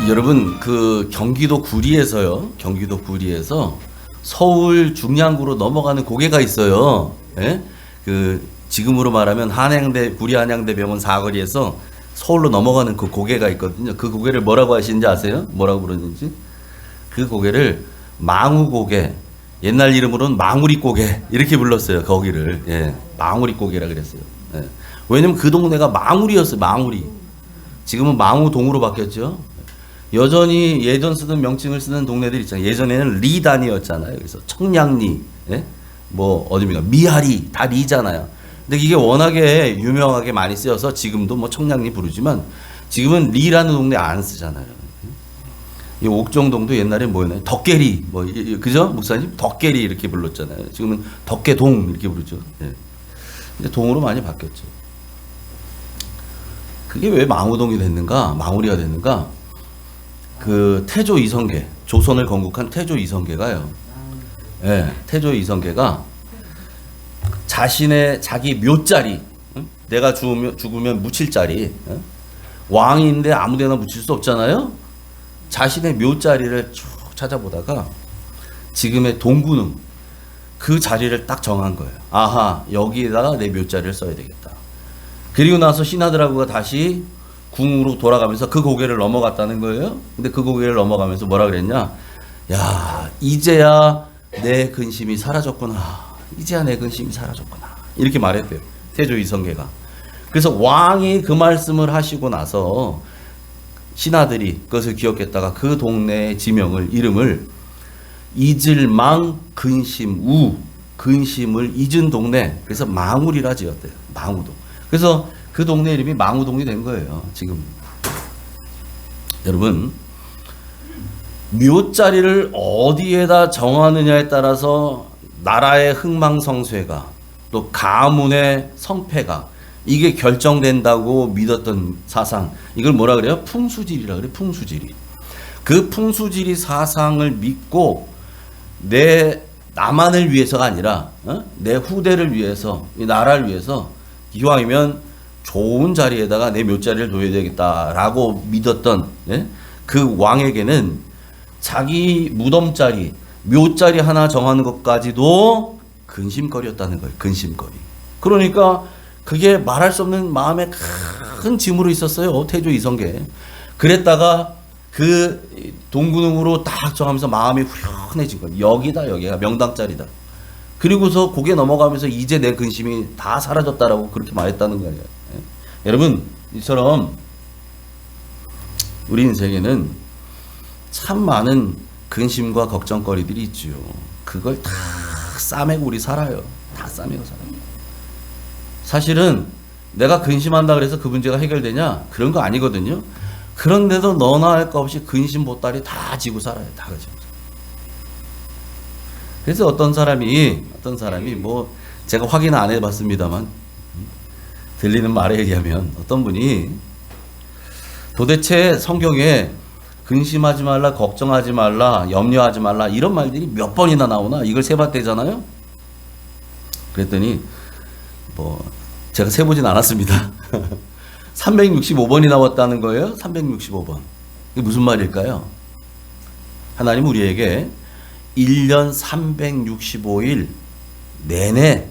여러분 그 경기도 구리에서요. 경기도 구리에서 서울 중량구로 넘어가는 고개가 있어요. 예? 그 지금으로 말하면 한양대 구리 한양대병원 사거리에서 서울로 넘어가는 그 고개가 있거든요. 그 고개를 뭐라고 하시는지 아세요? 뭐라고 부르는지? 그 고개를 망우고개, 옛날 이름으로는 망우리고개 이렇게 불렀어요. 거기를 예, 망우리고개라 그랬어요. 예. 왜냐면 그 동네가 망우리였어요. 망우리. 지금은 망우동으로 바뀌었죠. 여전히 예전 쓰던 명칭을 쓰는 동네들 있잖아요. 예전에는 리단이었잖아요. 그래서 청량리, 예? 뭐 어디입니까? 미하리 다 리잖아요. 근데 이게 워낙에 유명하게 많이 쓰여서 지금도 뭐 청량리 부르지만 지금은 리라는 동네 안 쓰잖아요. 이 옥정동도 옛날에 뭐였나요? 덕계리, 뭐 그죠? 목사님 덕계리 이렇게 불렀잖아요. 지금은 덕계동 이렇게 부르죠. 예. 이제 동으로 많이 바뀌었죠. 그게 왜 망우동이 됐는가? 망우리가 됐는가? 그 태조 이성계, 조선을 건국한 태조 이성계가요. 예, 태조 이성계가 자기 묘자리, 응? 내가 죽으면 묻힐 자리, 응? 왕인데 아무데나 묻힐 수 없잖아요. 자신의 묘자리를 쭉 찾아보다가 지금의 동구릉 그 자리를 딱 정한 거예요. 아하, 여기에다가 내 묘자리를 써야 되겠다. 그리고 나서 신하들하고가 다시 궁으로 돌아가면서 그 고개를 넘어갔다는 거예요. 근데 그 고개를 넘어가면서 뭐라 그랬냐? 야, 이제야 내 근심이 사라졌구나. 이제야 내 근심이 사라졌구나. 이렇게 말했대요. 태조 이성계가. 그래서 왕이 그 말씀을 하시고 나서 신하들이 그것을 기억했다가 그 동네의 지명을, 이름을 잊을망 근심우, 근심을 잊은 동네. 그래서 망우리라 지었대요. 망우동. 그래서 그 동네 이름이 망우동이 된 거예요. 지금 여러분 묘자리를 어디에다 정하느냐에 따라서 나라의 흥망성쇠가 또 가문의 성패가 이게 결정된다고 믿었던 사상, 이걸 뭐라 그래요? 풍수지리라 그래. 풍수지리. 그 풍수지리 사상을 믿고 나만을 위해서가 아니라 내 후대를 위해서, 이 나라를 위해서 기왕이면 좋은 자리에다가 내 묘자리를 둬야 되겠다라고 믿었던 그 왕에게는 자기 무덤자리, 묘자리 하나 정하는 것까지도 근심거리였다는 거예요. 근심거리. 그러니까 그게 말할 수 없는 마음에 큰 짐으로 있었어요. 태조 이성계. 그랬다가 그 동구릉으로 딱 정하면서 마음이 후련해진 거예요. 여기가 명당자리다. 그리고서 고개 넘어가면서 이제 내 근심이 다 사라졌다라고 그렇게 말했다는 거예요. 여러분, 이처럼 우리 인생에는 참 많은 근심과 걱정거리들이 있지요. 그걸 다 싸매고 우리 살아요. 다 싸매고 살아요. 사실은 내가 근심한다 그래서 그 문제가 해결되냐? 그런 거 아니거든요. 그런데도 너나 할 거 없이 근심 보따리 다 지고 살아요. 다 가지고. 그래서 어떤 사람이 뭐 제가 확인 안 해봤습니다만 들리는 말에 의하면 어떤 분이 도대체 성경에 근심하지 말라, 걱정하지 말라, 염려하지 말라 이런 말들이 몇 번이나 나오나 이걸 세봤대잖아요. 그랬더니 뭐 제가 세보진 않았습니다. 365번이 나왔다는 거예요. 365번. 이게 무슨 말일까요? 하나님 우리에게 1년 365일 내내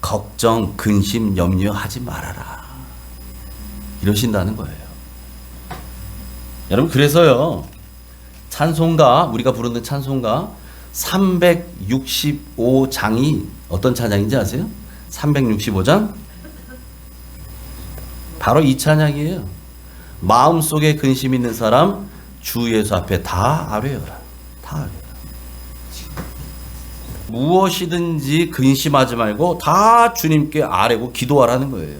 걱정, 근심, 염려하지 말아라. 이러신다는 거예요. 여러분 그래서요. 찬송가, 우리가 부르는 찬송가 365장이 어떤 찬양인지 아세요? 365장? 바로 이 찬양이에요. 마음속에 근심 있는 사람 주 예수 앞에 다 아뢰어라. 다 아뢰어라. 무엇이든지 근심하지 말고 다 주님께 아뢰고 기도하라는 거예요.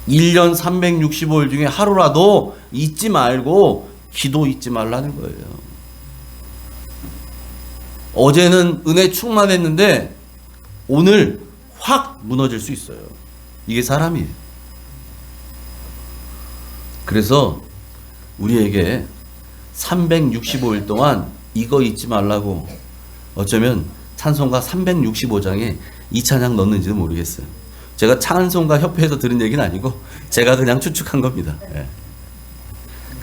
1년 365일 중에 하루라도 잊지 말고 기도 잊지 말라는 거예요. 어제는 은혜 충만했는데 오늘 확 무너질 수 있어요. 이게 사람이에요. 그래서 우리에게 365일 동안 이거 잊지 말라고 어쩌면 찬송가 365장에 이 찬양 넣는지도 모르겠어요. 제가 찬송가 협회에서 들은 얘기는 아니고 제가 그냥 추측한 겁니다. 예.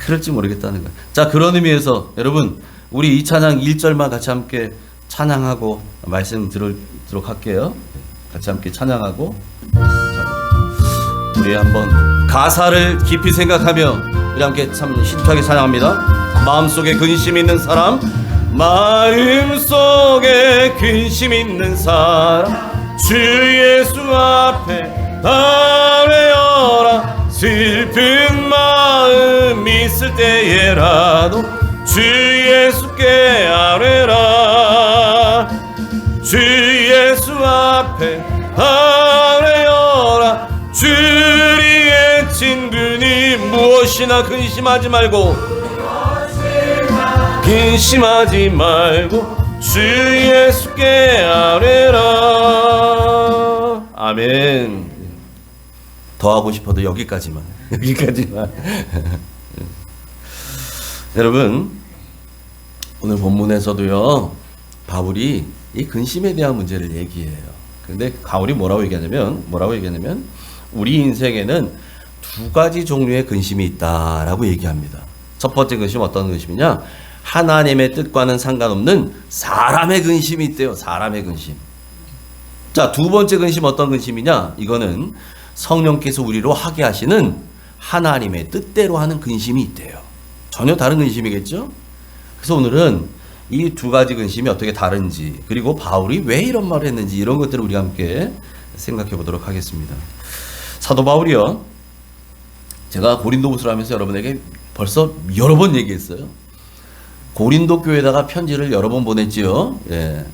그럴지 모르겠다는 거예요. 자, 그런 의미에서 여러분 우리 이 찬양 1절만 같이 함께 찬양하고 말씀 들도록 할게요. 같이 함께 찬양하고 우리 한번 가사를 깊이 생각하며 우리 함께 참 신중하게 찬양합니다. 마음속에 근심 있는 사람, 마음속에 근심 있는 사람, 주 예수 앞에 아뢰어라. 슬픈 마음 있을 때에라도 주 예수께 아뢰라. 주 예수 앞에 아뢰어라. 주리의 친구니 무엇이나 근심하지 말고, 근심하지 말고 주 예수께 아뢰라. 아멘. 더 하고 싶어도 여기까지만. 여러분, 오늘 본문에서도요, 바울이 이 근심에 대한 문제를 얘기해요. 근데 바울이 뭐라고 얘기하냐면 우리 인생에는 두 가지 종류의 근심이 있다라고 얘기합니다. 첫 번째 근심 어떤 근심이냐? 하나님의 뜻과는 상관없는 사람의 근심이 있대요. 사람의 근심. 자, 두 번째 근심 어떤 근심이냐? 이거는 성령께서 우리로 하게 하시는 하나님의 뜻대로 하는 근심이 있대요. 전혀 다른 근심이겠죠? 그래서 오늘은 이 두 가지 근심이 어떻게 다른지, 그리고 바울이 왜 이런 말을 했는지, 이런 것들을 우리 함께 생각해 보도록 하겠습니다. 사도 바울이요, 제가 고린도후서를 하면서 여러분에게 벌써 여러 번 얘기했어요. 고린도 교회에다가 편지를 여러 번 보냈지요. 예.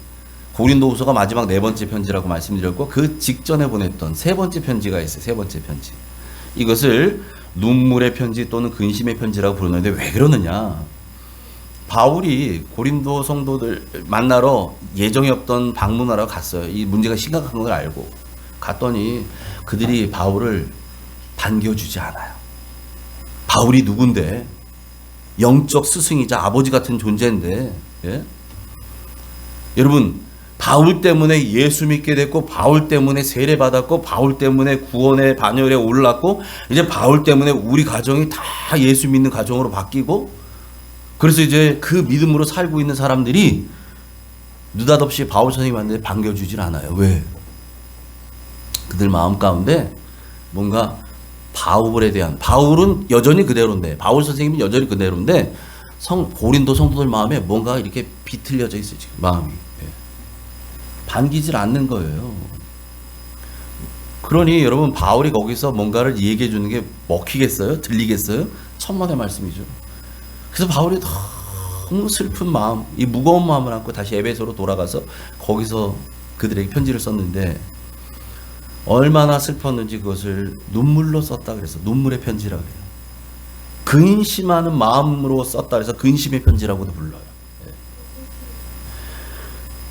고린도후서가 마지막 네 번째 편지라고 말씀드렸고, 그 직전에 보냈던 세 번째 편지가 있어요. 세 번째 편지. 이것을 눈물의 편지 또는 근심의 편지라고 부르는데, 왜 그러느냐? 바울이 고린도 성도들 만나러 예정이 없던 방문하러 갔어요. 이 문제가 심각한 걸 알고 갔더니 그들이 바울을 반겨주지 않아요. 바울이 누군데? 영적 스승이자 아버지 같은 존재인데, 예? 여러분, 바울 때문에 예수 믿게 됐고, 바울 때문에 세례 받았고, 바울 때문에 구원의 반열에 올랐고, 이제 바울 때문에 우리 가정이 다 예수 믿는 가정으로 바뀌고, 그래서 이제 그 믿음으로 살고 있는 사람들이 느닷없이 바울 선생님 만나는데 반겨주질 않아요. 왜? 그들 마음 가운데 뭔가 바울에 대한, 바울은 여전히 그대로인데, 바울 선생님은 여전히 그대로인데, 고린도 성도들 마음에 뭔가 이렇게 비틀려져 있어요. 지금 마음이. 예. 반기질 않는 거예요. 그러니 여러분, 바울이 거기서 뭔가를 얘기해 주는 게 먹히겠어요? 들리겠어요? 천만의 말씀이죠. 그래서 바울이 너무 슬픈 마음, 이 무거운 마음을 안고 다시 에베소로 돌아가서 거기서 그들에게 편지를 썼는데, 얼마나 슬펐는지 그것을 눈물로 썼다 그래서 눈물의 편지라고 해요. 근심하는 마음으로 썼다 그래서 근심의 편지라고도 불러요.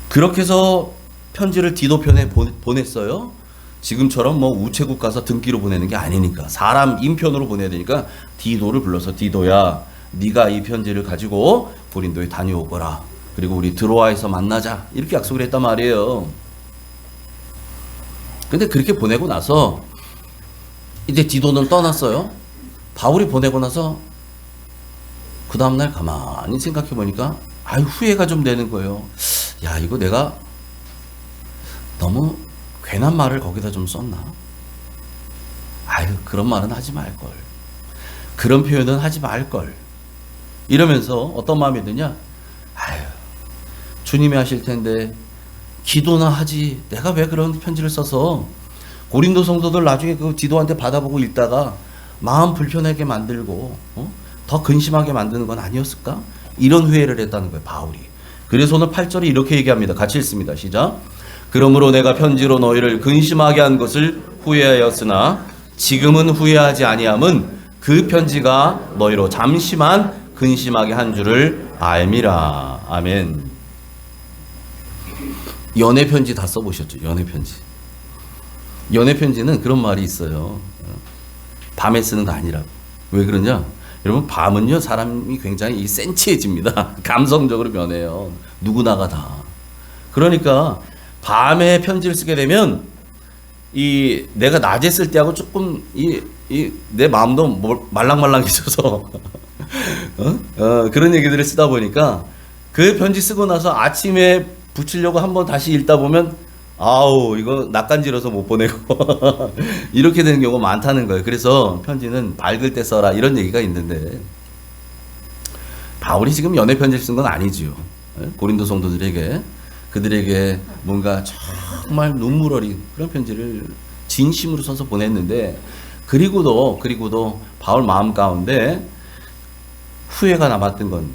그렇게 해서 편지를 디도편에 보냈어요. 지금처럼 뭐 우체국 가서 등기로 보내는 게 아니니까, 사람 인편으로 보내야 되니까 디도를 불러서, 디도야, 네가 이 편지를 가지고 고린도에 다녀오거라. 그리고 우리 드로아에서 만나자. 이렇게 약속을 했단 말이에요. 근데 그렇게 보내고 나서 이제 디도는 떠났어요. 바울이 보내고 나서 그 다음날 가만히 생각해 보니까 후회가 좀 되는 거예요. 야, 이거 내가 너무 괜한 말을 거기다 좀 썼나? 그런 말은 하지 말걸. 그런 표현은 하지 말걸. 이러면서 어떤 마음이 드냐? 주님이 하실 텐데 기도나 하지. 내가 왜 그런 편지를 써서 고린도 성도들 나중에 그 디도한테 받아보고 읽다가 마음 불편하게 만들고 더 근심하게 만드는 건 아니었을까? 이런 후회를 했다는 거예요, 바울이. 그래서 오늘 8절에 이렇게 얘기합니다. 같이 읽습니다. 시작. 그러므로 내가 편지로 너희를 근심하게 한 것을 후회하였으나 지금은 후회하지 아니함은 그 편지가 너희로 잠시만 근심하게 한 줄을 알미라. 아멘. 연애 편지 다 써보셨죠? 연애 편지. 연애 편지는 그런 말이 있어요. 밤에 쓰는 거 아니라고. 왜 그러냐? 여러분, 밤은요 사람이 굉장히 센치해집니다. 감성적으로 변해요. 누구나가 다. 그러니까 밤에 편지를 쓰게 되면 이 내가 낮에 쓸 때하고 조금 내 마음도 말랑말랑해져서 그런 얘기들을 쓰다 보니까 그 편지 쓰고 나서 아침에 붙이려고 한번 다시 읽다 보면 아우 이거 낯간지러서 못 보내고 이렇게 되는 경우가 많다는 거예요. 그래서 편지는 밝을 때 써라 이런 얘기가 있는데 바울이 지금 연애 편지를 쓴 건 아니지요. 고린도 성도들에게 그들에게 뭔가 정말 눈물 어린 그런 편지를 진심으로 써서 보냈는데 그리고도 바울 마음 가운데 후회가 남았던 건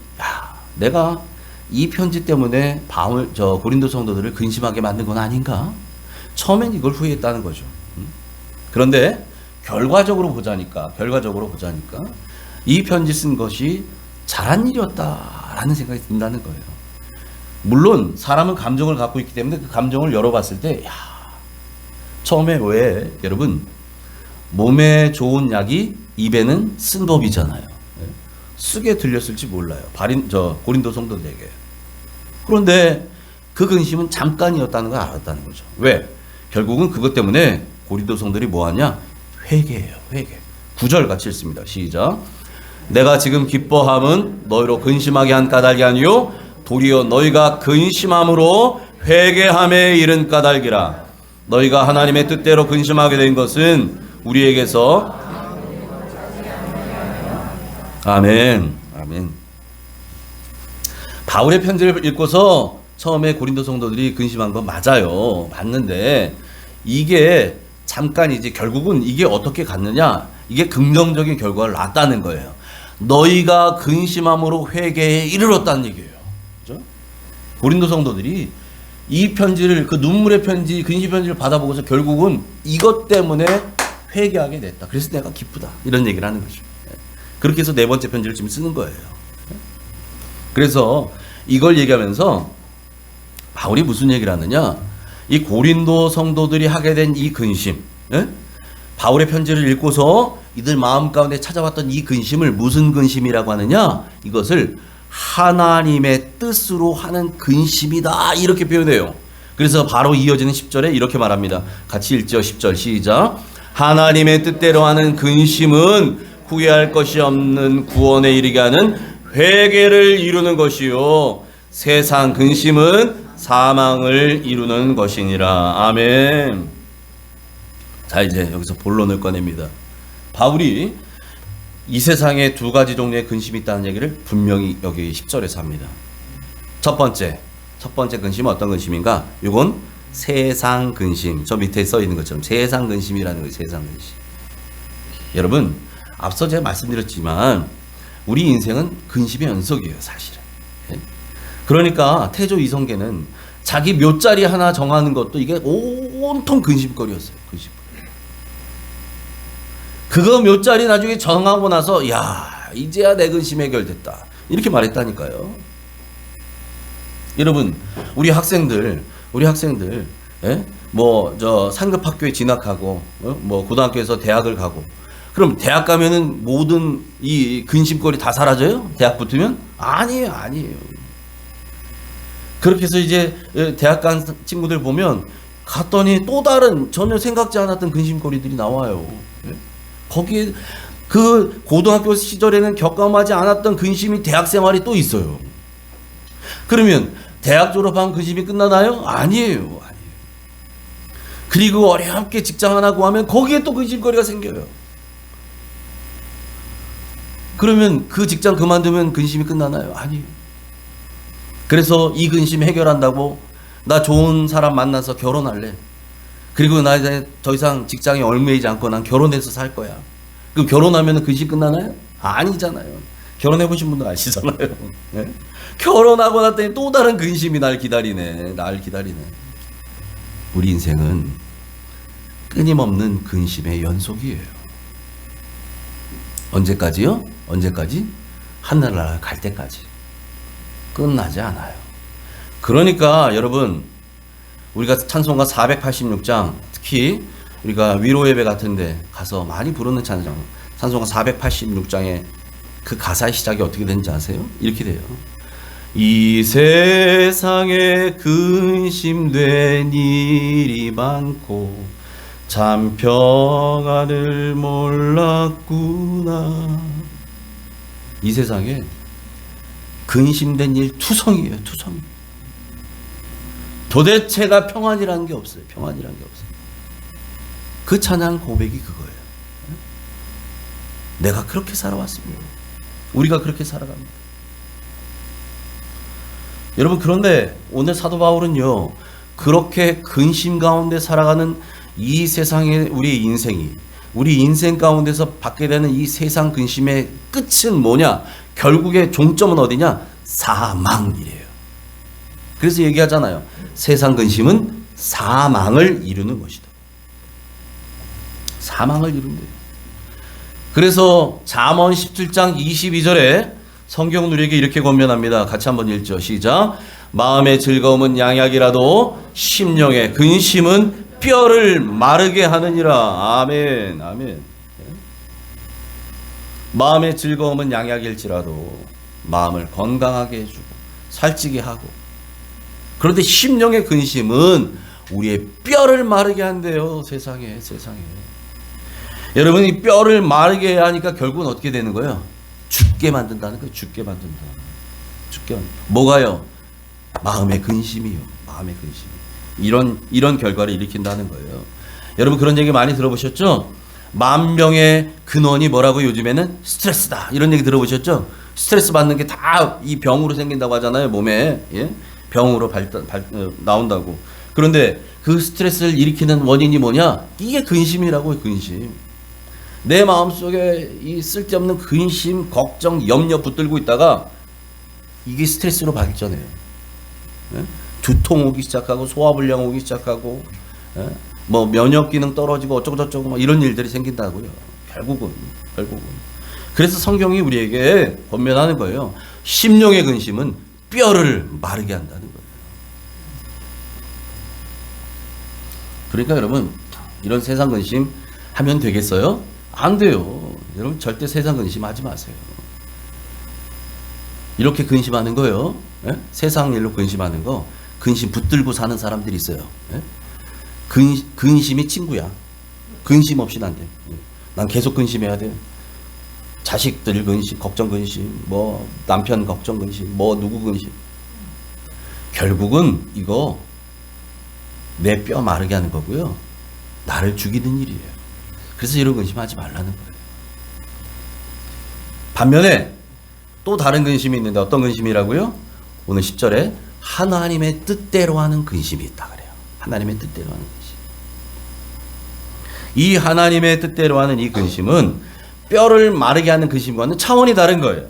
내가 이 편지 때문에 고린도 성도들을 근심하게 만든 건 아닌가? 처음엔 이걸 후회했다는 거죠. 그런데 결과적으로 보자니까 이 편지 쓴 것이 잘한 일이었다라는 생각이 든다는 거예요. 물론 사람은 감정을 갖고 있기 때문에 그 감정을 열어봤을 때 처음에 왜 여러분 몸에 좋은 약이 입에는 쓴 법이잖아요. 쓰게 들렸을지 몰라요. 고린도 성도들에게. 그런데 그 근심은 잠깐이었다는 걸 알았다는 거죠. 왜? 결국은 그것 때문에 고린도 성도들이 뭐하냐? 회개해요. 회개. 9절 같이 읽습니다. 시작. 내가 지금 기뻐함은 너희로 근심하게 한 까닭이 아니요 도리어 너희가 근심함으로 회개함에 이른 까닭이라. 너희가 하나님의 뜻대로 근심하게 된 것은 우리에게서 아멘. 바울의 편지를 읽고서 처음에 고린도 성도들이 근심한 건 맞아요. 맞는데 이게 잠깐이지 결국은 이게 어떻게 갔느냐? 이게 긍정적인 결과를 낳았다는 거예요. 너희가 근심함으로 회개에 이르렀다는 얘기예요. 그죠? 고린도 성도들이 이 편지를 그 눈물의 편지, 근심 편지를 받아보고서 결국은 이것 때문에 회개하게 됐다. 그래서 내가 기쁘다. 이런 얘기를 하는 거죠. 그렇게 해서 네 번째 편지를 지금 쓰는 거예요. 그래서 이걸 얘기하면서 바울이 무슨 얘기를 하느냐? 이 고린도 성도들이 하게 된 이 근심, 바울의 편지를 읽고서 이들 마음 가운데 찾아왔던 이 근심을 무슨 근심이라고 하느냐? 이것을 하나님의 뜻으로 하는 근심이다. 이렇게 표현해요. 그래서 바로 이어지는 10절에 이렇게 말합니다. 같이 읽죠. 10절 시작. 하나님의 뜻대로 하는 근심은 후회할 것이 없는 구원에 이르게 하는 회개를 이루는 것이요 세상 근심은 사망을 이루는 것이니라. 아멘. 자 이제 여기서 본론을 꺼냅니다. 바울이 이 세상에 두 가지 종류의 근심이 있다는 얘기를 분명히 여기 10절에서 합니다. 첫 번째 근심은 어떤 근심인가? 이건 세상 근심. 저 밑에 써 있는 것처럼 세상 근심이라는 거예요. 세상 근심. 여러분 앞서 제가 말씀드렸지만 우리 인생은 근심의 연속이에요. 사실은. 그러니까 태조 이성계는 자기 묘자리 하나 정하는 것도 이게 온통 근심거리였어요. 근심거리. 그거 묘자리 나중에 정하고 나서 이제야 내 근심 해결됐다. 이렇게 말했다니까요. 여러분 우리 학생들 상급 학교에 진학하고 고등학교에서 대학을 가고 그럼 대학 가면은 모든 이 근심거리 다 사라져요? 대학 붙으면? 아니에요. 그렇게 해서 이제 대학 간 친구들 보면 갔더니 또 다른 전혀 생각지 않았던 근심거리들이 나와요. 거기에 그 고등학교 시절에는 경험하지 않았던 근심이 대학 생활이 또 있어요. 그러면 대학 졸업한 근심이 끝나나요? 아니에요. 그리고 어렵게 직장 하나 구하면 거기에 또 근심거리가 생겨요. 그러면 그 직장 그만두면 근심이 끝나나요? 아니에요. 그래서 이 근심 해결한다고 나 좋은 사람 만나서 결혼할래. 그리고 나 이제 더 이상 직장에 얽매이지 않고 난 결혼해서 살 거야. 그럼 결혼하면 근심 끝나나요? 아니잖아요. 결혼해보신 분들 아시잖아요. 네? 결혼하고 났더니 또 다른 근심이 날 기다리네. 우리 인생은 끊임없는 근심의 연속이에요. 언제까지요? 하늘나라 갈 때까지. 끝나지 않아요. 그러니까 여러분 우리가 찬송가 486장 특히 우리가 위로 예배 같은데 가서 많이 부르는 찬송가 486장의 그 가사의 시작이 어떻게 되는지 아세요? 이렇게 돼요. 이 세상에 근심된 일이 많고 참 평안을 몰랐구나. 이 세상에 근심된 일 투성이에요. 투성. 도대체가 평안이라는 게 없어요. 평안이라는 게 없어요. 그 찬양 고백이 그거예요. 내가 그렇게 살아왔습니다. 우리가 그렇게 살아갑니다. 여러분, 그런데 오늘 사도 바울은요, 그렇게 근심 가운데 살아가는 이 세상의 우리 인생이, 우리 인생 가운데서 받게 되는 이 세상 근심의 끝은 뭐냐? 결국에 종점은 어디냐? 사망이래요. 그래서 얘기하잖아요. 세상 근심은 사망을 이루는 것이다. 사망을 이룬대요. 그래서 잠언 17장 22절에 성경 우리에게 이렇게 권면합니다. 같이 한번 읽죠. 시작. 마음의 즐거움은 양약이라도 심령의 근심은 뼈를 마르게 하느니라. 아멘. 아멘. 마음의 즐거움은 양약일지라도 마음을 건강하게 해주고 살찌게 하고, 그런데 심령의 근심은 우리의 뼈를 마르게 한대요. 세상에. 여러분, 이 뼈를 마르게 하니까 결국은 어떻게 되는 거예요? 죽게 만든다는 거예요. 죽게 만든다. 뭐가요? 마음의 근심이요. 마음의 근심. 이런 결과를 일으킨다는 거예요. 여러분, 그런 얘기 많이 들어보셨죠? 만병의 근원이 뭐라고? 요즘에는 스트레스다. 이런 얘기 들어보셨죠? 스트레스 받는 게 다 이 병으로 생긴다고 하잖아요. 몸에. 예? 병으로 나온다고. 그런데 그 스트레스를 일으키는 원인이 뭐냐? 이게 근심이라고요. 근심. 내 마음속에 이 쓸데없는 근심, 걱정, 염려 붙들고 있다가 이게 스트레스로 발전해요. 예? 두통 오기 시작하고 소화불량 오기 시작하고, 예? 뭐 면역 기능 떨어지고 어쩌고저쩌고 뭐 이런 일들이 생긴다고요. 결국은. 그래서 성경이 우리에게 권면하는 거예요. 심령의 근심은 뼈를 마르게 한다는 거예요. 그러니까 여러분, 이런 세상 근심 하면 되겠어요? 안 돼요. 여러분, 절대 세상 근심하지 마세요. 이렇게 근심하는 거요. 예? 세상 일로 근심하는 거, 근심 붙들고 사는 사람들이 있어요. 예? 근심이 친구야. 근심 없이는 안 돼. 난 계속 근심해야 돼. 자식들 근심, 걱정 근심, 뭐 남편 걱정 근심, 뭐 누구 근심. 결국은 이거 내 뼈 마르게 하는 거고요. 나를 죽이는 일이에요. 그래서 이런 근심하지 말라는 거예요. 반면에 또 다른 근심이 있는데 어떤 근심이라고요? 오늘 10절에 하나님의 뜻대로 하는 근심이 있다 그래요. 하나님의 뜻대로 하는 근심. 이 하나님의 뜻대로 하는 이 근심은 뼈를 마르게 하는 근심과는 차원이 다른 거예요.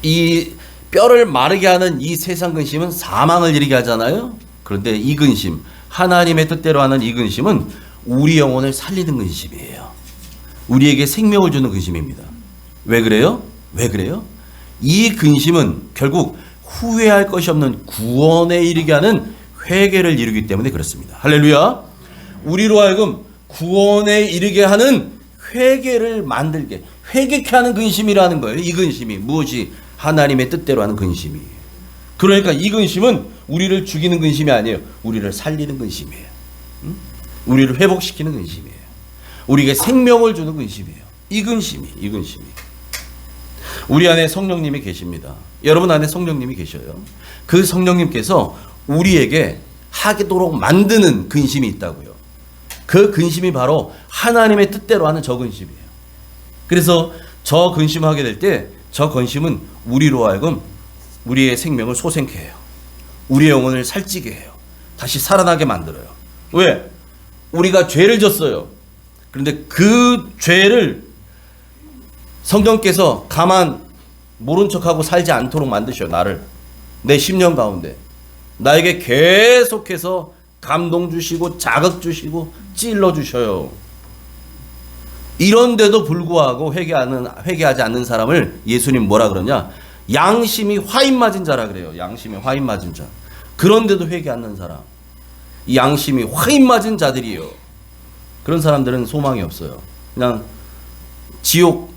이 뼈를 마르게 하는 이 세상 근심은 사망을 이르게 하잖아요. 그런데 이 근심, 하나님의 뜻대로 하는 이 근심은 우리 영혼을 살리는 근심이에요. 우리에게 생명을 주는 근심입니다. 왜 그래요? 이 근심은 결국 후회할 것이 없는 구원에 이르게 하는 회개를 이루기 때문에 그렇습니다. 할렐루야. 우리로 하여금 구원에 이르게 하는 회개를 만들게, 회개케 하는 근심이라는 거예요. 이 근심이 무엇이? 하나님의 뜻대로 하는 근심이. 그러니까 이 근심은 우리를 죽이는 근심이 아니에요. 우리를 살리는 근심이에요. 우리를 회복시키는 근심이에요. 우리에게 생명을 주는 근심이에요. 이 근심이. 우리 안에 성령님이 계십니다. 여러분 안에 성령님이 계셔요. 그 성령님께서 우리에게 하도록 만드는 근심이 있다고요. 그 근심이 바로 하나님의 뜻대로 하는 저 근심이에요. 그래서 저 근심하게 될 때 저 근심은 우리로 하여금 우리의 생명을 소생케 해요. 우리의 영혼을 살찌게 해요. 다시 살아나게 만들어요. 왜? 우리가 죄를 졌어요. 그런데 그 죄를 성령께서 가만 모른 척하고 살지 않도록 만드셔요. 나를. 내 심령 가운데. 나에게 계속해서 감동 주시고 자극 주시고 찔러 주셔요. 이런데도 불구하고 회개하지 않는 사람을 예수님 뭐라 그러냐? 양심이 화인 맞은 자라 그래요. 양심이 화인 맞은 자. 그런데도 회개 않는 사람. 이 양심이 화인 맞은 자들이에요. 그런 사람들은 소망이 없어요. 그냥 지옥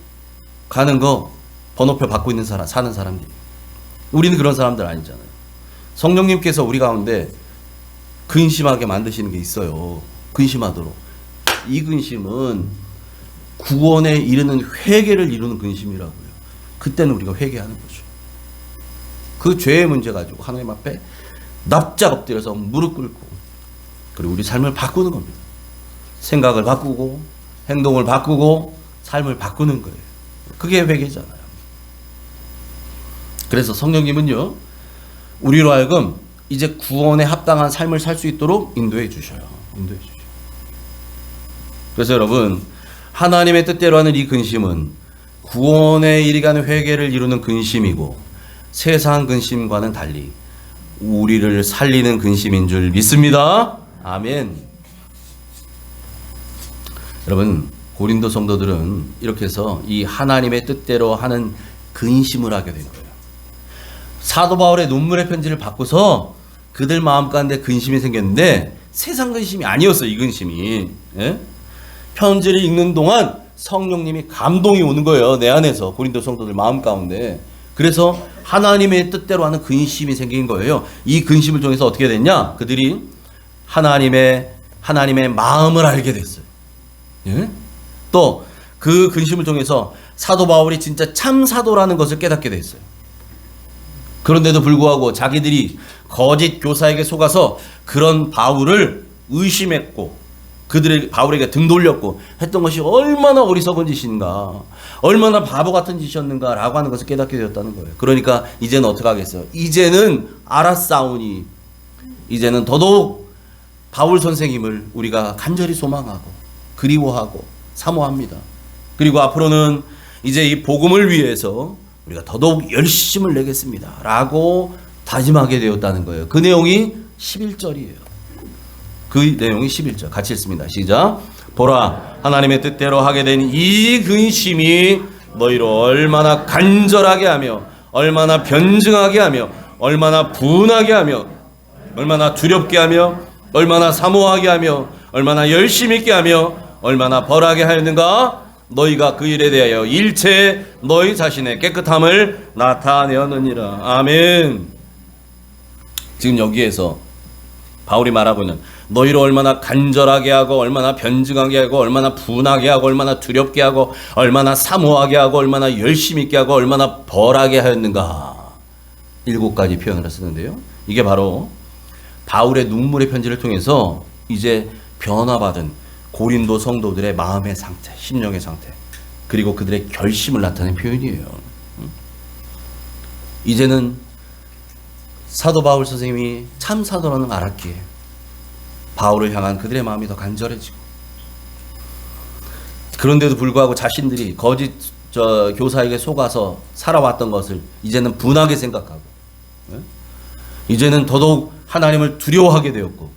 가는 거 번호표 받고 있는 사람, 사는 사람들이. 우리는 그런 사람들 아니잖아요. 성령님께서 우리 가운데 근심하게 만드시는 게 있어요. 근심하도록. 이 근심은 구원에 이르는 회개를 이루는 근심이라고요. 그때는 우리가 회개하는 거죠. 그 죄의 문제 가지고 하나님 앞에 납작 엎드려서 무릎 꿇고 그리고 우리 삶을 바꾸는 겁니다. 생각을 바꾸고 행동을 바꾸고 삶을 바꾸는 거예요. 그게 회개잖아요. 그래서 성령님은요, 우리로 하여금 이제 구원에 합당한 삶을 살 수 있도록 인도해 주셔요. 인도해 주셔요. 그래서 여러분, 하나님의 뜻대로 하는 이 근심은 구원에 이르가는 회개를 이루는 근심이고 세상 근심과는 달리 우리를 살리는 근심인 줄 믿습니다. 아멘. 여러분, 고린도 성도들은 이렇게 해서 이 하나님의 뜻대로 하는 근심을 하게 된 거예요. 사도 바울의 눈물의 편지를 받고서 그들 마음 가운데 근심이 생겼는데 세상 근심이 아니었어요. 이 근심이. 예? 편지를 읽는 동안 성령님이 감동이 오는 거예요. 내 안에서 고린도 성도들 마음 가운데. 그래서 하나님의 뜻대로 하는 근심이 생긴 거예요. 이 근심을 통해서 어떻게 됐냐? 그들이 하나님의 마음을 알게 됐어요. 예? 또 그 근심을 통해서 사도 바울이 진짜 참 사도라는 것을 깨닫게 됐어요. 그런데도 불구하고 자기들이 거짓 교사에게 속아서 그런 바울을 의심했고 바울에게 등 돌렸고 했던 것이 얼마나 어리석은 짓인가, 얼마나 바보 같은 짓이었는가 라고 하는 것을 깨닫게 되었다는 거예요. 그러니까 이제는 어떻게 하겠어요? 이제는 알았사오니, 이제는 더더욱 바울 선생님을 우리가 간절히 소망하고 그리워하고 사모합니다. 그리고 앞으로는 이제 이 복음을 위해서 우리가 더더욱 열심을 내겠습니다 라고 다짐하게 되었다는 거예요. 그 내용이 11절이에요. 그 내용이 11절. 같이 읽습니다. 시작. 보라, 하나님의 뜻대로 하게 된 이 근심이 너희로 얼마나 간절하게 하며 얼마나 변증하게 하며 얼마나 분하게 하며 얼마나 두렵게 하며 얼마나 사모하게 하며 얼마나 열심 있게 하며 얼마나 벌하게 하였는가. 너희가 그 일에 대하여 일체 너희 자신의 깨끗함을 나타내었느니라. 아멘. 지금 여기에서 바울이 말하고 있는 너희를 얼마나 간절하게 하고 얼마나 변증하게 하고 얼마나 분하게 하고 얼마나 두렵게 하고 얼마나 사모하게 하고 얼마나 열심히 있게 하고 얼마나 벌하게 하였는가. 7가지 표현을 쓰는데요. 이게 바로 바울의 눈물의 편지를 통해서 이제 변화받은 고린도 성도들의 마음의 상태, 심령의 상태, 그리고 그들의 결심을 나타낸 표현이에요. 이제는 사도 바울 선생님이 참 사도라는 걸 알았기에 바울을 향한 그들의 마음이 더 간절해지고, 그런데도 불구하고 자신들이 거짓 교사에게 속아서 살아왔던 것을 이제는 분하게 생각하고, 이제는 더더욱 하나님을 두려워하게 되었고,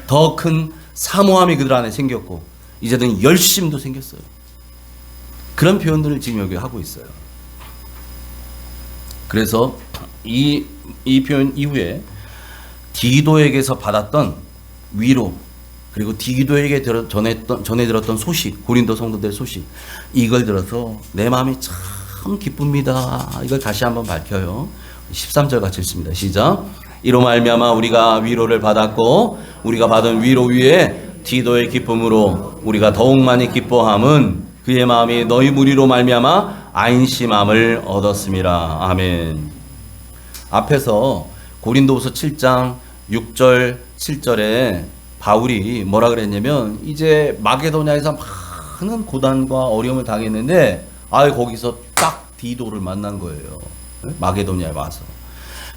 더 큰 사모함이 그들 안에 생겼고, 이제는 열심도 생겼어요. 그런 표현들을 지금 여기 하고 있어요. 그래서 이 표현 이후에 디도에게서 받았던 위로, 그리고 디도에게 전해 들었던 소식, 고린도 성도들의 소식, 이걸 들어서 내 마음이 참 기쁩니다. 이걸 다시 한번 밝혀요. 13절 같이 읽습니다. 시작. 이로 말미암아 우리가 위로를 받았고 우리가 받은 위로 위에 디도의 기쁨으로 우리가 더욱 많이 기뻐함은 그의 마음이 너희 무리로 말미암아 안심함을 얻었음이라. 아멘. 앞에서 고린도후서 7장 6절 7절에 바울이 뭐라 그랬냐면 이제 마게도냐에서 많은 고난과 어려움을 당했는데 거기서 딱 디도를 만난 거예요. 마게도냐에 와서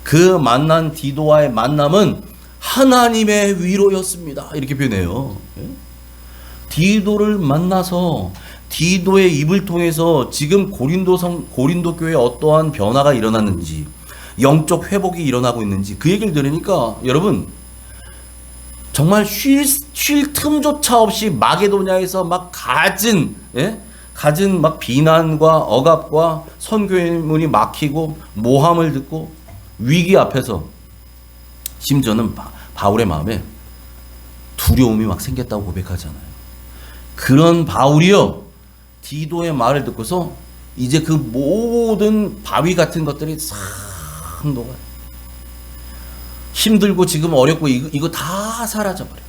그 만난 디도와의 만남은 하나님의 위로였습니다. 이렇게 표현해요. 디도를 만나서 디도의 입을 통해서 지금 고린도 교회에 어떠한 변화가 일어났는지, 영적 회복이 일어나고 있는지 그 얘기를 들으니까 여러분 정말 쉴 틈조차 없이 마게도냐에서 막 갖은 막 비난과 억압과 선교의 문이 막히고 모함을 듣고 위기 앞에서 심지어는 바울의 마음에 두려움이 막 생겼다고 고백하잖아요. 그런 바울이요, 디도의 말을 듣고서 이제 그 모든 바위 같은 것들이 싹 녹아요. 힘들고 지금 어렵고 이거 다 사라져버려요.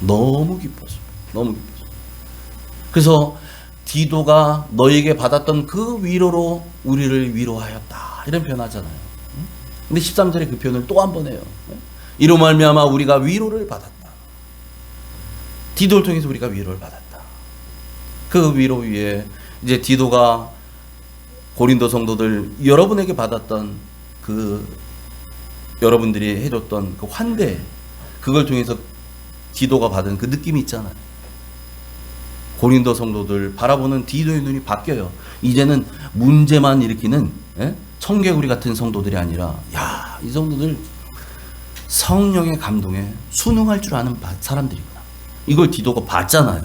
너무 기뻐서. 너무 기뻐서. 그래서 디도가 너에게 받았던 그 위로로 우리를 위로하였다. 이런 표현하잖아요. 근데 13절에 그 표현을 또 한 번 해요. 이로 말미암아 우리가 위로를 받았다. 디도를 통해서 우리가 위로를 받았다. 그 위로 위에 이제 디도가 고린도 성도들 여러분에게 받았던 그 여러분들이 해줬던 그 환대, 그걸 통해서 디도가 받은 그 느낌이 있잖아요. 고린도 성도들 바라보는 디도의 눈이 바뀌어요. 이제는 문제만 일으키는 청개구리 같은 성도들이 아니라, 야, 이 성도들 성령의 감동에 순응할 줄 아는 사람들이구나. 이걸 디도가 봤잖아요.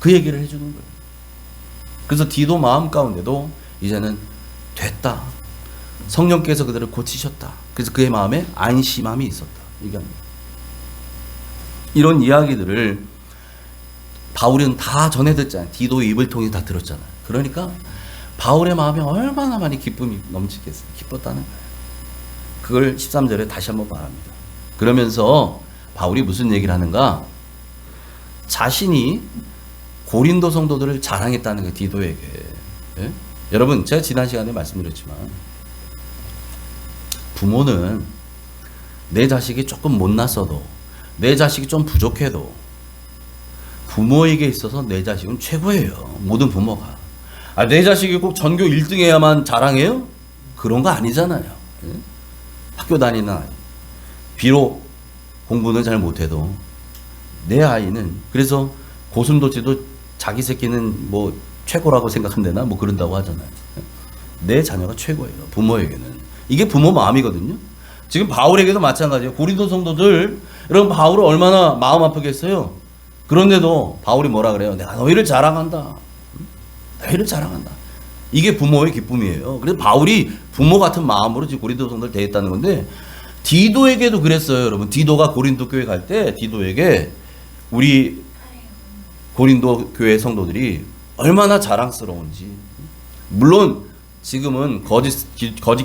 그 얘기를 해주는 거예요. 그래서 디도 마음 가운데도 이제는 됐다. 성령께서 그들을 고치셨다. 그래서 그의 마음에 안심함이 있었다. 얘기합니다. 이런 이야기들을 바울은 다 전해 듣잖아요. 디도의 입을 통해 다 들었잖아요. 그러니까 바울의 마음에 얼마나 많이 기쁨이 넘치겠어요. 기뻤다는 거예요. 그걸 13절에 다시 한번 말합니다. 그러면서 바울이 무슨 얘기를 하는가? 자신이 고린도 성도들을 자랑했다는 거예요. 디도에게. 예? 여러분, 제가 지난 시간에 말씀드렸지만 부모는 내 자식이 조금 못났어도, 내 자식이 좀 부족해도 부모에게 있어서 내 자식은 최고예요. 모든 부모가. 내 자식이 꼭 전교 1등 해야만 자랑해요? 그런 거 아니잖아요. 예? 학교 다니는 아이, 비록 공부는 잘 못해도 내 아이는, 그래서 고슴도치도 자기 새끼는 뭐 최고라고 생각한대나 뭐 그런다고 하잖아요. 내 자녀가 최고예요. 부모에게는. 이게 부모 마음이거든요. 지금 바울에게도 마찬가지예요. 고린도 성도들, 여러분 바울은 얼마나 마음 아프겠어요. 그런데도 바울이 뭐라 그래요? 내가 너희를 자랑한다. 너희를 자랑한다. 이게 부모의 기쁨이에요. 그래서 바울이 부모 같은 마음으로 지금 고린도 성도를 대했다는 건데, 디도에게도 그랬어요. 여러분, 디도가 고린도 교회 갈 때 디도에게 우리 고린도 교회 성도들이 얼마나 자랑스러운지. 물론 지금은 거짓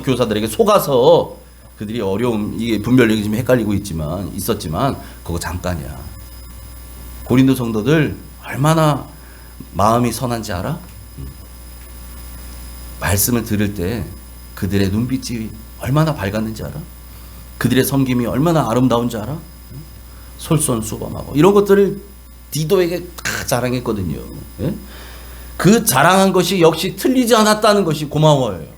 교사들에게 속아서 그들이 어려움, 이게 분별력이 좀 헷갈리고 있었지만 그거 잠깐이야. 고린도 성도들 얼마나 마음이 선한지 알아? 말씀을 들을 때 그들의 눈빛이 얼마나 밝았는지 알아? 그들의 섬김이 얼마나 아름다운지 알아? 솔선수범하고 이런 것들을 디도에게 다 자랑했거든요. 예? 그 자랑한 것이 역시 틀리지 않았다는 것이 고마워요.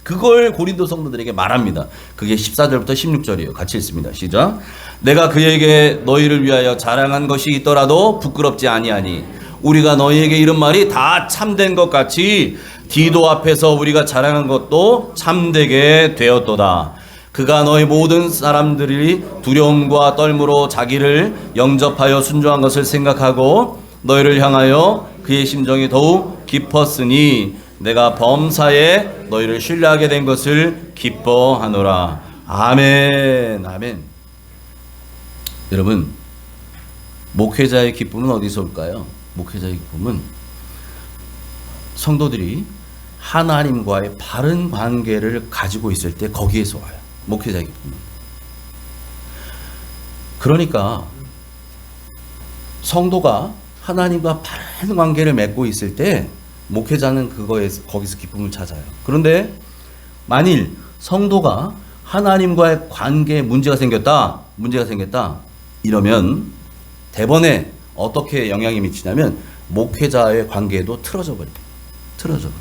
그걸 고린도 성도들에게 말합니다. 그게 14절부터 16절이에요. 같이 읽습니다. 시작. 내가 그에게 너희를 위하여 자랑한 것이 있더라도 부끄럽지 아니하니 우리가 너희에게 이런 말이 다 참된 것 같이 디도 앞에서 우리가 자랑한 것도 참되게 되었도다. 그가 너희 모든 사람들이 두려움과 떨므로 자기를 영접하여 순종한 것을 생각하고 너희를 향하여 그의 심정이 더욱 깊었으니 내가 범사에 너희를 신뢰하게 된 것을 기뻐하노라. 아멘. 아멘. 여러분, 목회자의 기쁨은 어디서 올까요? 목회자의 기쁨은 성도들이 하나님과의 바른 관계를 가지고 있을 때 거기에서 와요. 목회자의 기쁨은. 그러니까 성도가 하나님과 바른 관계를 맺고 있을 때 목회자는 거기서 기쁨을 찾아요. 그런데 만일 성도가 하나님과의 관계에 문제가 생겼다 이러면 대번에 어떻게 영향이 미치냐면 목회자의 관계도 틀어져 버려요.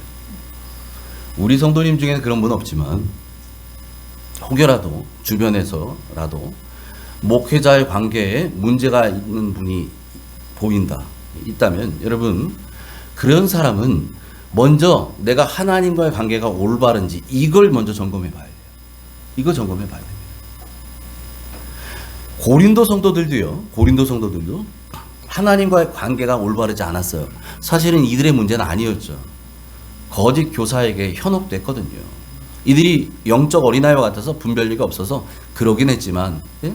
우리 성도님 중에는 그런 분 없지만 혹여라도 주변에서라도 목회자의 관계에 문제가 있는 분이 있다면 여러분, 그런 사람은 먼저 내가 하나님과의 관계가 올바른지 이걸 먼저 점검해 봐야 돼요. 이거 점검해 봐야 됩니다. 고린도 성도들도 하나님과의 관계가 올바르지 않았어요. 사실은 이들의 문제는 아니었죠. 거짓 교사에게 현혹됐거든요. 이들이 영적 어린아이와 같아서 분별력이 없어서 그러긴 했지만, 예?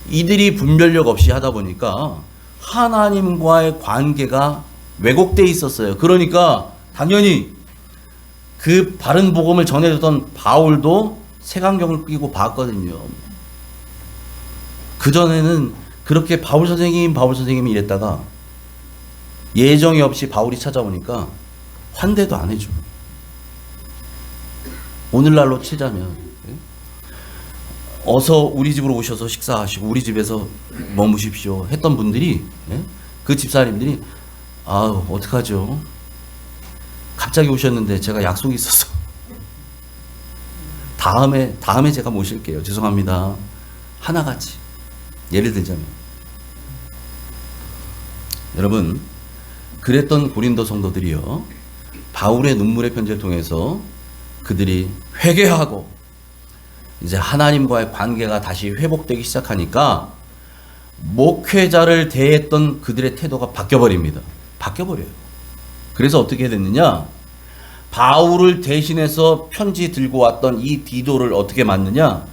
이들이 분별력 없이 하다 보니까 하나님과의 관계가 왜곡되어 있었어요. 그러니까 당연히 그 바른 복음을 전해줬던 바울도 색안경을 끼고 봤거든요. 그전에는 그렇게 바울 선생님 이랬다가 예정이 없이 바울이 찾아오니까 환대도 안 해줘. 오늘날로 치자면 어서 우리 집으로 오셔서 식사하시고 우리 집에서 머무십시오 했던 분들이, 그 집사님들이 아우 어떡하죠? 갑자기 오셨는데 제가 약속이 있어서 다음에 제가 모실게요. 죄송합니다. 하나같이. 예를 들자면 여러분, 그랬던 고린도 성도들이요, 바울의 눈물의 편지를 통해서 그들이 회개하고 이제 하나님과의 관계가 다시 회복되기 시작하니까 목회자를 대했던 그들의 태도가 바뀌어버립니다. 바뀌어버려요. 그래서 어떻게 됐느냐, 바울을 대신해서 편지 들고 왔던 이 디도를 어떻게 맞느냐,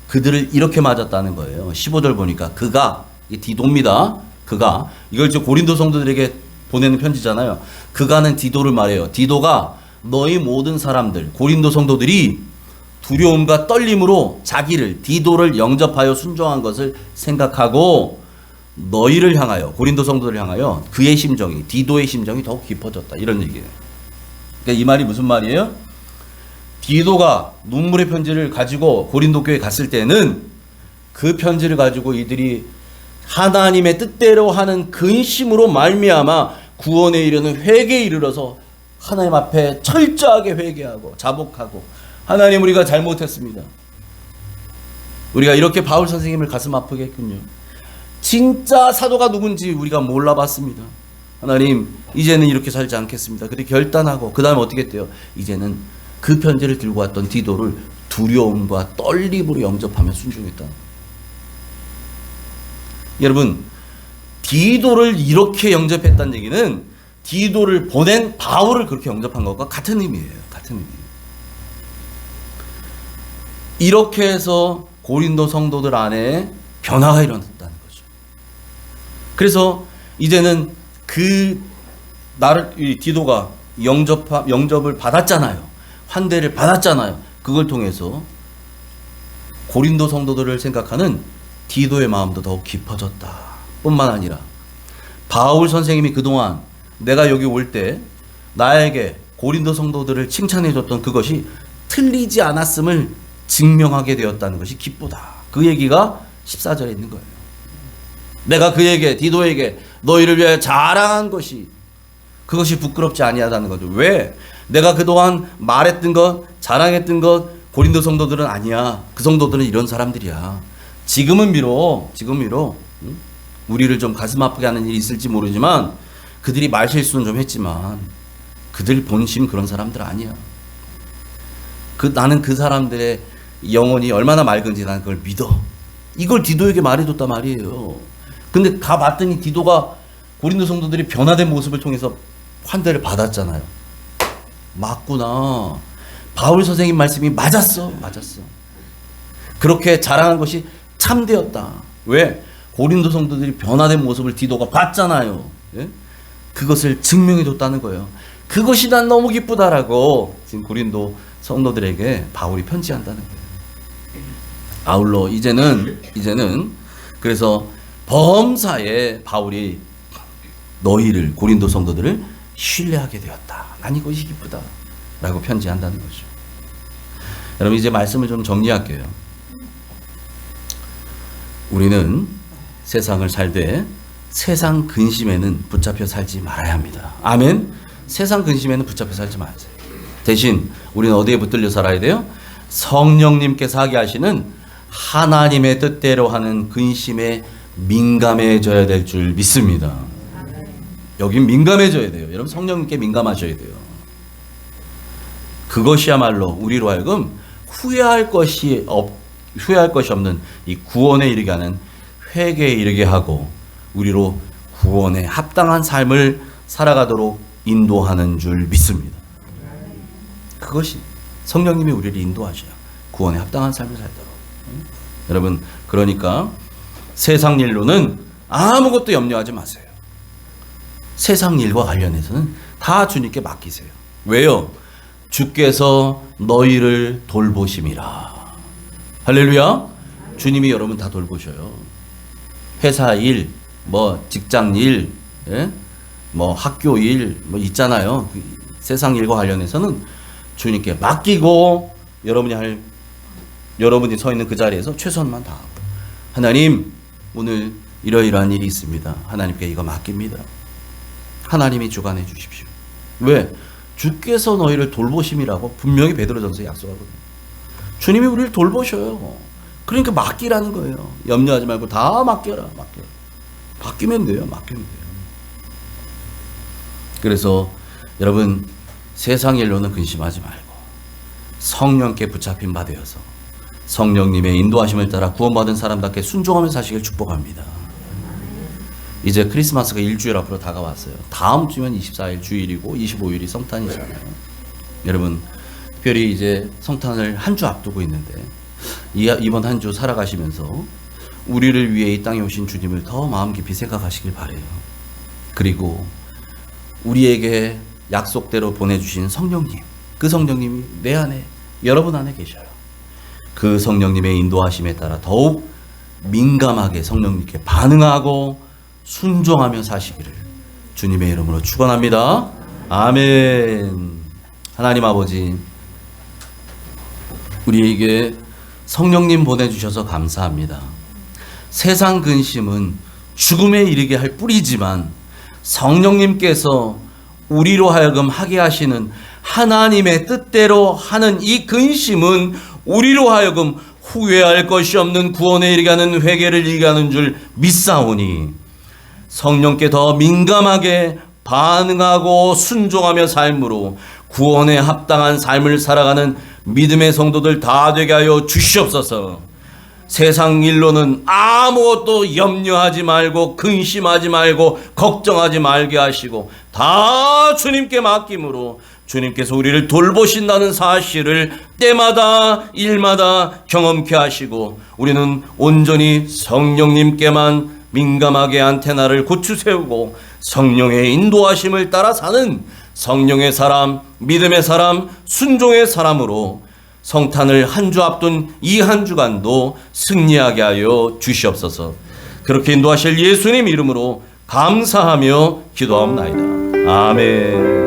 그들을 이렇게 맞았다는 거예요. 15절 보니까 그가, 이 디도입니다. 그가, 이걸 지금 고린도 성도들에게 보내는 편지잖아요. 그가는 디도를 말해요. 디도가 너희 모든 사람들, 고린도 성도들이 두려움과 떨림으로 자기를, 디도를 영접하여 순종한 것을 생각하고 너희를 향하여, 고린도 성도들을 향하여 그의 심정이, 디도의 심정이 더욱 깊어졌다, 이런 얘기예요. 그러니까 이 말이 무슨 말이에요? 디도가 눈물의 편지를 가지고 고린도 교회에 갔을 때는 그 편지를 가지고 이들이 하나님의 뜻대로 하는 근심으로 말미암아 구원에 이르는 회개에 이르러서 하나님 앞에 철저하게 회개하고 자복하고, 하나님 우리가 잘못했습니다. 우리가 이렇게 바울 선생님을 가슴 아프게 했군요. 진짜 사도가 누군지 우리가 몰라봤습니다. 하나님 이제는 이렇게 살지 않겠습니다. 그렇게 결단하고 그 다음에 어떻게 했대요? 이제는 그 편지를 들고 왔던 디도를 두려움과 떨림으로 영접하며 순종했다. 여러분, 디도를 이렇게 영접했다는 얘기는 디도를 보낸 바울을 그렇게 영접한 것과 같은 의미예요. 같은 의미예요. 이렇게 해서 고린도 성도들 안에 변화가 일어났다는 거죠. 그래서 이제는 이 디도가 영접을 받았잖아요. 환대를 받았잖아요. 그걸 통해서 고린도 성도들을 생각하는 디도의 마음도 더욱 깊어졌다 뿐만 아니라, 바울 선생님이 그동안 내가 여기 올 때 나에게 고린도 성도들을 칭찬해 줬던 그것이 틀리지 않았음을 증명하게 되었다는 것이 기쁘다. 그 얘기가 14절에 있는 거예요. 내가 그에게, 디도에게 너희를 위하여 자랑한 것이, 그것이 부끄럽지 아니하다는 거죠. 왜? 내가 그동안 말했던 것, 자랑했던 것, 고린도 성도들은 아니야. 그 성도들은 이런 사람들이야. 지금은 비록 우리를 좀 가슴 아프게 하는 일이 있을지 모르지만, 그들이 말실수는 좀 했지만 그들 본심 그런 사람들 아니야. 나는 그 사람들의 영혼이 얼마나 맑은지 나는 그걸 믿어. 이걸 디도에게 말해줬단 말이에요. 근데 가봤더니 디도가 고린도 성도들이 변화된 모습을 통해서 환대를 받았잖아요. 맞구나. 바울 선생님 말씀이 맞았어. 그렇게 자랑한 것이 참되었다. 왜? 고린도 성도들이 변화된 모습을 디도가 봤잖아요. 예? 그것을 증명해 줬다는 거예요. 그것이 난 너무 기쁘다라고 지금 고린도 성도들에게 바울이 편지한다는 거예요. 아울러 이제는 그래서 범사에 바울이 너희를, 고린도 성도들을 신뢰하게 되었다. 난 이것이 기쁘다 라고 편지한다는 거죠. 여러분, 이제 말씀을 좀 정리할게요. 우리는 세상을 살되 세상 근심에는 붙잡혀 살지 말아야 합니다. 아멘. 세상 근심에는 붙잡혀 살지 마세요. 대신 우리는 어디에 붙들려 살아야 돼요? 성령님께서 하게 하시는 하나님의 뜻대로 하는 근심에 민감해져야 될 줄 믿습니다. 여긴 민감해져야 돼요. 여러분, 성령님께 민감하셔야 돼요. 그것이야말로 우리로 하여금 후회할 것이 없는 이 구원에 이르게 하는, 회개에 이르게 하고 우리로 구원에 합당한 삶을 살아가도록 인도하는 줄 믿습니다. 그것이 성령님이 우리를 인도하셔야 구원에 합당한 삶을 살도록. 여러분, 그러니까 세상 일로는 아무것도 염려하지 마세요. 세상 일과 관련해서는 다 주님께 맡기세요. 왜요? 주께서 너희를 돌보심이라. 할렐루야. 주님이 여러분 다 돌보셔요. 회사 일, 직장 일, 뭐 학교 일 뭐 있잖아요. 그 세상 일과 관련해서는 주님께 맡기고 여러분이 서 있는 그 자리에서 최선만 다하고, 하나님 오늘 이러이러한 일이 있습니다. 하나님께 이거 맡깁니다. 하나님이 주관해 주십시오. 왜? 주께서 너희를 돌보심이라고 분명히 베드로전서에 약속하거든요. 주님이 우리를 돌보셔요. 그러니까 맡기라는 거예요. 염려하지 말고 다 맡겨라. 맡기면 돼요. 그래서 여러분, 세상 일로는 근심하지 말고 성령께 붙잡힌 바 되어서 성령님의 인도하심을 따라 구원받은 사람답게 순종하며 사시길 축복합니다. 이제 크리스마스가 일주일 앞으로 다가왔어요. 다음 주면 24일 주일이고 25일이 성탄이잖아요. 여러분, 특별히 이제 성탄을 한 주 앞두고 있는데 이번 한 주 살아가시면서 우리를 위해 이 땅에 오신 주님을 더 마음 깊이 생각하시길 바래요. 그리고 우리에게 약속대로 보내주신 성령님, 그 성령님이 내 안에, 여러분 안에 계셔요. 그 성령님의 인도하심에 따라 더욱 민감하게 성령님께 반응하고 순종하며 사시기를 주님의 이름으로 축원합니다. 아멘. 하나님 아버지, 우리에게 성령님 보내주셔서 감사합니다. 세상 근심은 죽음에 이르게 할 뿌리지만 성령님께서 우리로 하여금 하게 하시는 하나님의 뜻대로 하는 이 근심은 우리로 하여금 후회할 것이 없는 구원에 이르게 하는 회개를 이르게 하는 줄 믿사오니 성령께 더 민감하게 반응하고 순종하며 삶으로 구원에 합당한 삶을 살아가는 믿음의 성도들 다 되게 하여 주시옵소서. 세상 일로는 아무것도 염려하지 말고 근심하지 말고 걱정하지 말게 하시고 다 주님께 맡김으로 주님께서 우리를 돌보신다는 사실을 때마다 일마다 경험케 하시고 우리는 온전히 성령님께만 민감하게 안테나를 고추 세우고 성령의 인도하심을 따라 사는 성령의 사람, 믿음의 사람, 순종의 사람으로 성탄을 한 주 앞둔 이 한 주간도 승리하게 하여 주시옵소서. 그렇게 인도하실 예수님 이름으로 감사하며 기도하옵나이다. 아멘.